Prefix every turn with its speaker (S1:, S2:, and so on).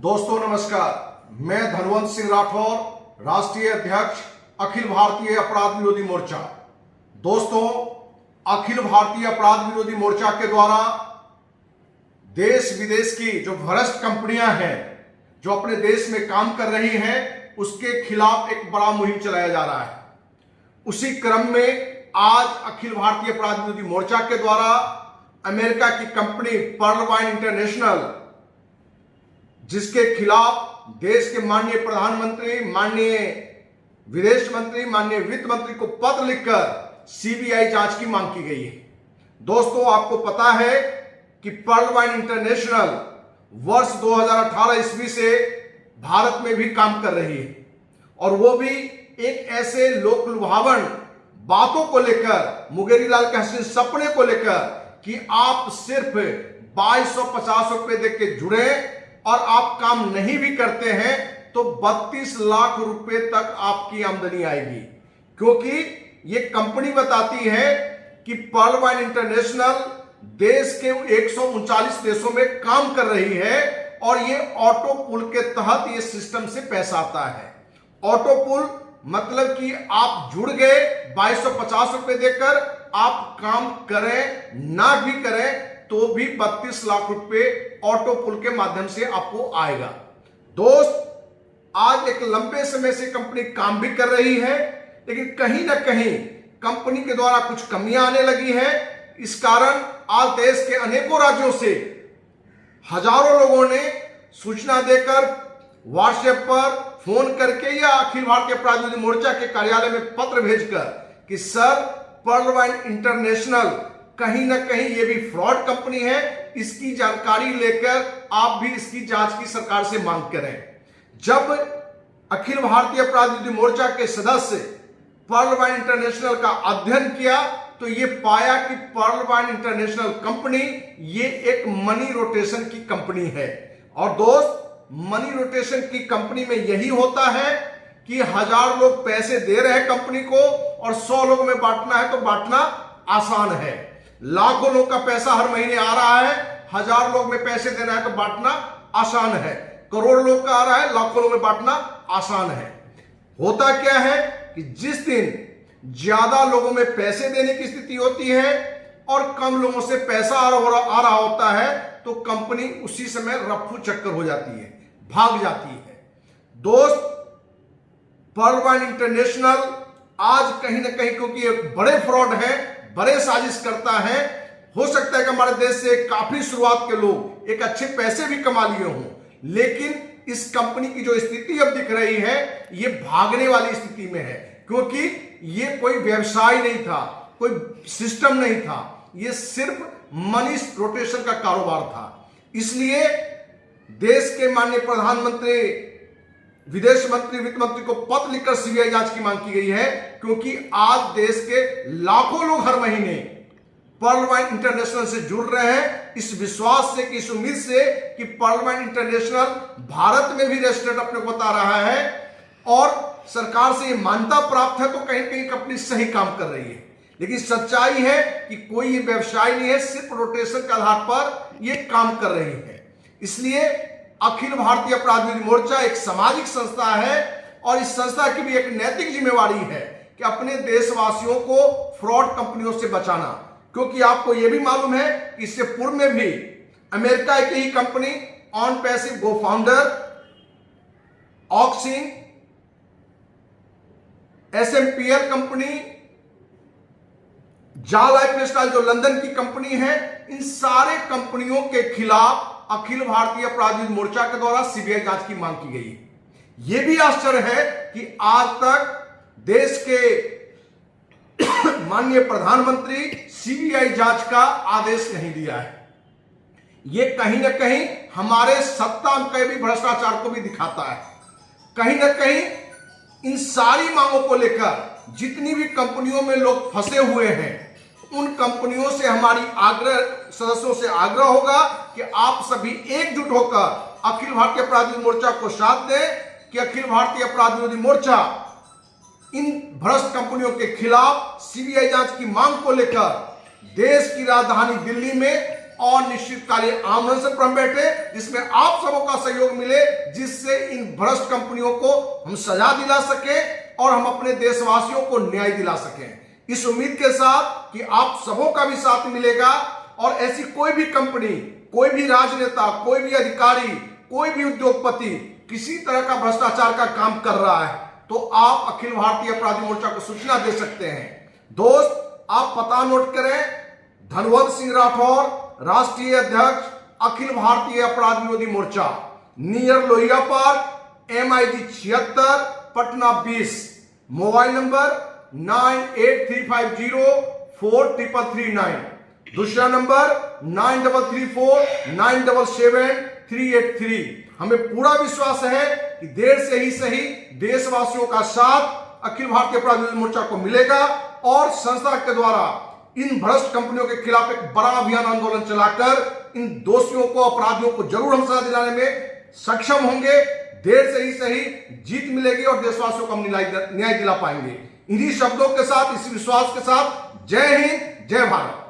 S1: दोस्तों नमस्कार, मैं धनवंत सिंह राठौर, राष्ट्रीय अध्यक्ष अखिल भारतीय अपराध विरोधी मोर्चा। दोस्तों, अखिल भारतीय अपराध विरोधी मोर्चा के द्वारा देश विदेश की जो भ्रष्ट कंपनियां हैं जो अपने देश में काम कर रही हैं, उसके खिलाफ एक बड़ा मुहिम चलाया जा रहा है। उसी क्रम में आज अखिल भारतीय अपराध विरोधी मोर्चा के द्वारा अमेरिका की कंपनी पर्ल वाइन इंटरनेशनल, जिसके खिलाफ देश के माननीय प्रधानमंत्री, माननीय विदेश मंत्री, माननीय वित्त मंत्री को पत्र लिखकर सीबीआई जांच की मांग की गई है। दोस्तों, आपको पता है कि पर्ल वाइन इंटरनेशनल वर्ष 2018 ईस्वी से भारत में भी काम कर रही है और वो भी एक ऐसे लोक लुभावन बातों को लेकर, मुंगेरीलाल के हसीन सपने को लेकर कि आप सिर्फ 2250 रुपए देके जुड़े और आप काम नहीं भी करते हैं तो 32 लाख रुपए तक आपकी आमदनी आएगी। क्योंकि ये कंपनी बताती है कि पर्ल वाइन इंटरनेशनल देश के 139 देशों में काम कर रही है और ये ऑटो पुल के तहत ये सिस्टम से पैसा आता है। ऑटो पुल मतलब कि आप जुड़ गए 2250 रुपए देकर, आप काम करें ना भी करें तो भी 32 लाख रुपए ऑटो पुल के माध्यम से आपको आएगा। दोस्त, आज एक लंबे समय से कंपनी काम भी कर रही है, लेकिन कहीं ना कहीं कंपनी के द्वारा कुछ कमियां आने लगी हैं। इस कारण आज देश के अनेकों राज्यों से हजारों लोगों ने सूचना देकर, व्हाट्सएप पर फोन करके या अखिल भारतीय अपराध विरोधी मोर्चा के कार्यालय में पत्र भेजकर कि सर, पर्ल वाइन इंटरनेशनल कहीं ना कहीं ये भी फ्रॉड कंपनी है, इसकी जानकारी लेकर आप भी इसकी जांच की सरकार से मांग करें। जब अखिल भारतीय अपराध विरोधी मोर्चा के सदस्य पर्ल वाइन इंटरनेशनल का अध्ययन किया तो ये पाया कि पर्ल वाइन इंटरनेशनल कंपनी ये एक मनी रोटेशन की कंपनी है। और दोस्त, मनी रोटेशन की कंपनी में यही होता है कि 1000 लोग पैसे दे रहे हैं कंपनी को और 100 लोगों में बांटना है तो बांटना आसान है। लाखों लोग का पैसा हर महीने आ रहा है, 1000 लोग में पैसे देना है तो बांटना आसान है। करोड़ लोग का आ रहा है, लाखों लोग में बांटना आसान है। होता क्या है कि जिस दिन ज्यादा लोगों में पैसे देने की स्थिति होती है और कम लोगों से पैसा आ रहा होता है तो कंपनी उसी समय रफ्फू चक्कर हो जाती है, भाग जाती है। दोस्त, पर्ल वाइन इंटरनेशनल आज कहीं ना कहीं, क्योंकि एक बड़े फ्रॉड है, बड़े साजिश करता है, हो सकता है कि हमारे देश से काफी शुरुआत के लोग एक अच्छे पैसे भी कमा लिए हों, लेकिन इस कंपनी की जो स्थिति अब दिख रही है ये भागने वाली स्थिति में है। क्योंकि ये कोई व्यवसाय नहीं था, कोई सिस्टम नहीं था, ये सिर्फ मनी रोटेशन का कारोबार था। इसलिए देश के माननीय प्रधानमंत्री, विदेश मंत्री, वित्त मंत्री को पत्र लिखकर सीबीआई जांच की मांग की गई है। क्योंकि आज देश के लाखों लोग हर महीने पर्ल वाइन इंटरनेशनल से जुड़ रहे हैं इस विश्वास से, कि इस उम्मीद से कि पर्ल वाइन इंटरनेशनल भारत में भी रजिस्टर्ड अपने को बता रहा है और सरकार से ये मान्यता प्राप्त है तो कहीं कहीं कंपनी सही काम कर रही है। लेकिन सच्चाई है कि कोई ये व्यवसाय नहीं है, सिर्फ रोटेशन के आधार पर ये काम कर रही है। इसलिए अखिल भारतीय अपराध विरोधी मोर्चा एक सामाजिक संस्था है और इस संस्था की भी एक नैतिक जिम्मेवारी है कि अपने देशवासियों को फ्रॉड कंपनियों से बचाना। क्योंकि आपको यह भी मालूम है कि इससे पूर्व में भी अमेरिका की ही company on passive go founder, ऑक्सिन, एसएमपीएल कंपनी, जा लाइफ जो लंदन की कंपनी है, इन सारे कंपनियों के खिलाफ अखिल भारतीय अपराध विरोधी मोर्चा के द्वारा सीबीआई जांच की मांग की गई है। यह भी आश्चर्य है कि आज तक देश के माननीय प्रधानमंत्री सीबीआई जांच का आदेश नहीं दिया है। यह कहीं ना कहीं हमारे सत्ता के भी भ्रष्टाचार को भी दिखाता है। कहीं ना कहीं इन सारी मांगों को लेकर जितनी भी कंपनियों में लोग फंसे हुए हैं, उन कंपनियों से हमारी सदस्यों से आग्रह होगा कि आप सभी एकजुट होकर अखिल भारतीय अपराध विरोधी मोर्चा को साथ दें कि अखिल भारतीय अपराध विरोधी मोर्चा इन भ्रष्ट कंपनियों के खिलाफ सीबीआई जांच की मांग को लेकर देश की राजधानी दिल्ली में और निश्चितकालीन आमंत्रण पर हम बैठे, जिसमें आप सबों का सहयोग मिले, जिससे इन भ्रष्ट कंपनियों को हम सजा दिला सके और हम अपने देशवासियों को न्याय दिला सकें। इस उम्मीद के साथ कि आप सबों का भी साथ मिलेगा और ऐसी कोई भी कंपनी, कोई भी राजनेता, कोई भी अधिकारी, कोई भी उद्योगपति किसी तरह का भ्रष्टाचार का काम कर रहा है तो आप अखिल भारतीय अपराधी मोर्चा को सूचना दे सकते हैं। दोस्त, आप पता नोट करें, धनवंत सिंह राठौर, राष्ट्रीय अध्यक्ष, अखिल Bharatiya Apradh Virodhi Morcha, near Lohia park, MIG 76, Patna 20, mobile number 9835043339, दूसरा नंबर 9334977383। हमें पूरा विश्वास है कि देर से ही सही देशवासियों का साथ अखिल भारतीय अपराध विरोधी मोर्चा को मिलेगा और संस्था के द्वारा इन भ्रष्ट कंपनियों के खिलाफ एक बड़ा अभियान आंदोलन चलाकर इन दोषियों को, अपराधियों को जरूर हम सजा दिलाने में सक्षम होंगे। देर से ही सही जीत मिलेगी और देशवासियों को हम न्याय दिला पाएंगे। इन्हीं शब्दों के साथ, इसी विश्वास के साथ, जय हिंद, जय भारत।